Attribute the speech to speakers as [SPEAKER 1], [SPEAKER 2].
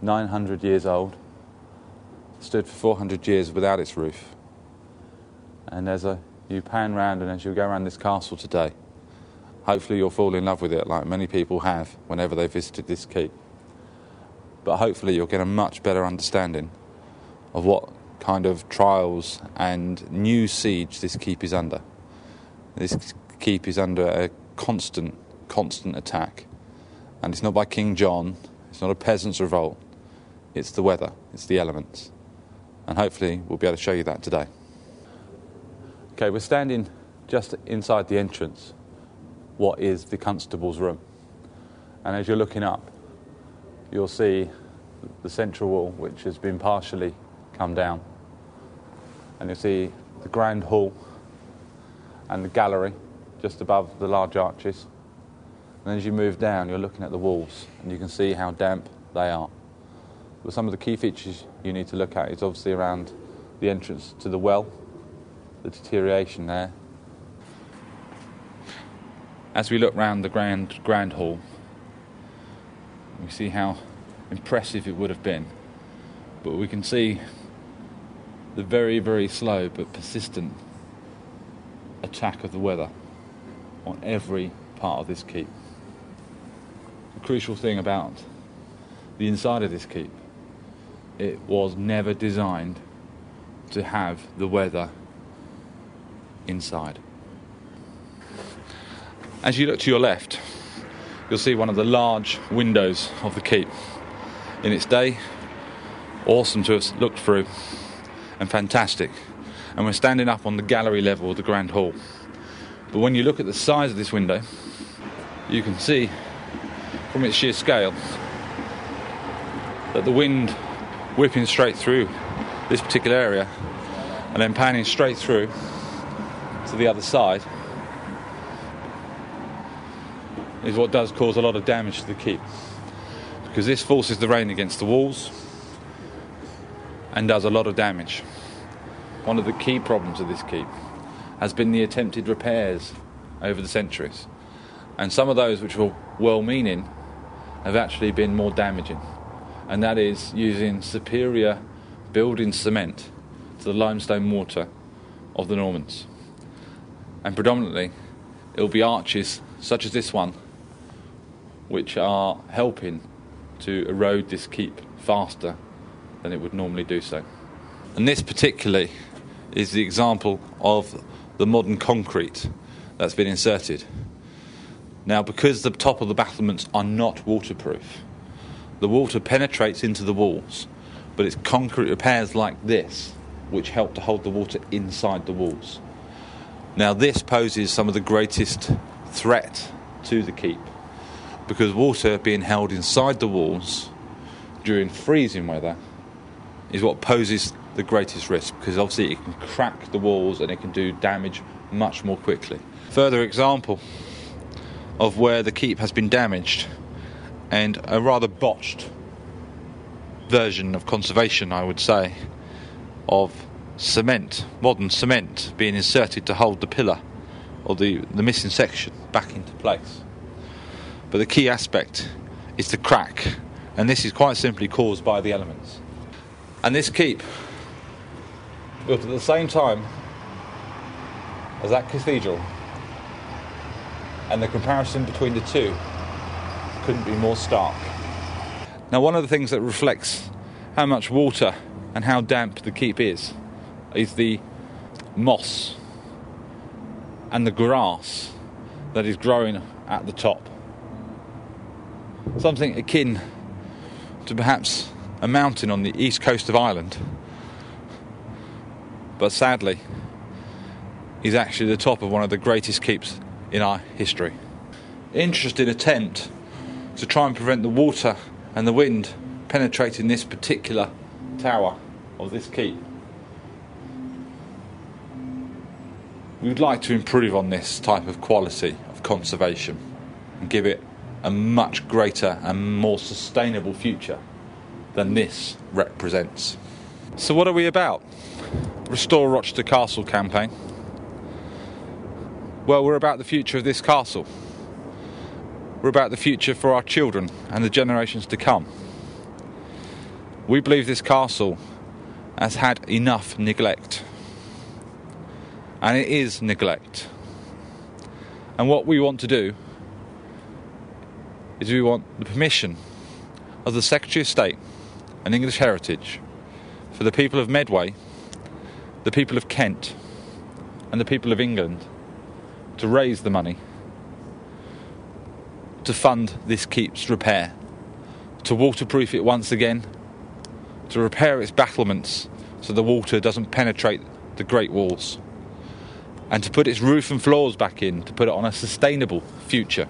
[SPEAKER 1] 900 years old, stood for 400 years without its roof. And you pan round, and as you go around this castle today, hopefully you'll fall in love with it like many people have whenever they visited this keep. But hopefully you'll get a much better understanding of what kind of trials and new siege this keep is under. This keep is under a constant attack. And it's not by King John, it's not a peasant's revolt, it's the weather, it's the elements. And hopefully we'll be able to show you that today. Okay, we're standing just inside the entrance, what is the constable's room. And as you're looking up, you'll see the central wall, which has been partially come down. And you'll see the grand hall and the gallery just above the large arches. And as you move down, you're looking at the walls, and you can see how damp they are. But some of the key features you need to look at is obviously around the entrance to the well, the deterioration there. As we look round the grand hall, we see how impressive it would have been. But we can see the very, very slow but persistent attack of the weather on every part of this keep. The crucial thing about the inside of this keep, it was never designed to have the weather inside. As you look to your left, you'll see one of the large windows of the keep. In its day, awesome to have looked through and fantastic. And we're standing up on the gallery level of the grand hall. But when you look at the size of this window, you can see from its sheer scale that the wind whipping straight through this particular area and then panning straight through to the other side is what does cause a lot of damage to the keep, because this forces the rain against the walls and does a lot of damage. One of the key problems of this keep has been the attempted repairs over the centuries, and some of those which were well-meaning have actually been more damaging, and that is using superior building cement to the limestone mortar of the Normans. And predominantly it will be arches such as this one which are helping to erode this keep faster than it would normally do so. And this particularly is the example of the modern concrete that's been inserted. Now, because the top of the battlements are not waterproof, the water penetrates into the walls, but it's concrete repairs like this which help to hold the water inside the walls. Now, this poses some of the greatest threat to the keep, because water being held inside the walls during freezing weather is what poses the greatest risk, because obviously it can crack the walls and it can do damage much more quickly. Further example of where the keep has been damaged, and a rather botched version of conservation, I would say, of cement, modern cement being inserted to hold the pillar or the missing section back into place. But the key aspect is the crack, and this is quite simply caused by the elements. And this keep, built at the same time as that cathedral, and the comparison between the two couldn't be more stark. Now, one of the things that reflects how much water and how damp the keep is the moss and the grass that is growing at the top. Something akin to perhaps a mountain on the east coast of Ireland, but sadly is actually the top of one of the greatest keeps in our history. Interesting attempt to try and prevent the water and the wind penetrating this particular tower of this keep. We would like to improve on this type of quality of conservation and give it a much greater and more sustainable future than this represents. So what are we about? Restore Rochester Castle campaign. Well, we're about the future of this castle. We're about the future for our children and the generations to come. We believe this castle has had enough neglect. And it is neglect. And what we want to do is we want the permission of the Secretary of State and English Heritage for the people of Medway, the people of Kent and the people of England to raise the money to fund this keep's repair, to waterproof it once again, to repair its battlements so the water doesn't penetrate the Great Walls, and to put its roof and floors back in, to put it on a sustainable future.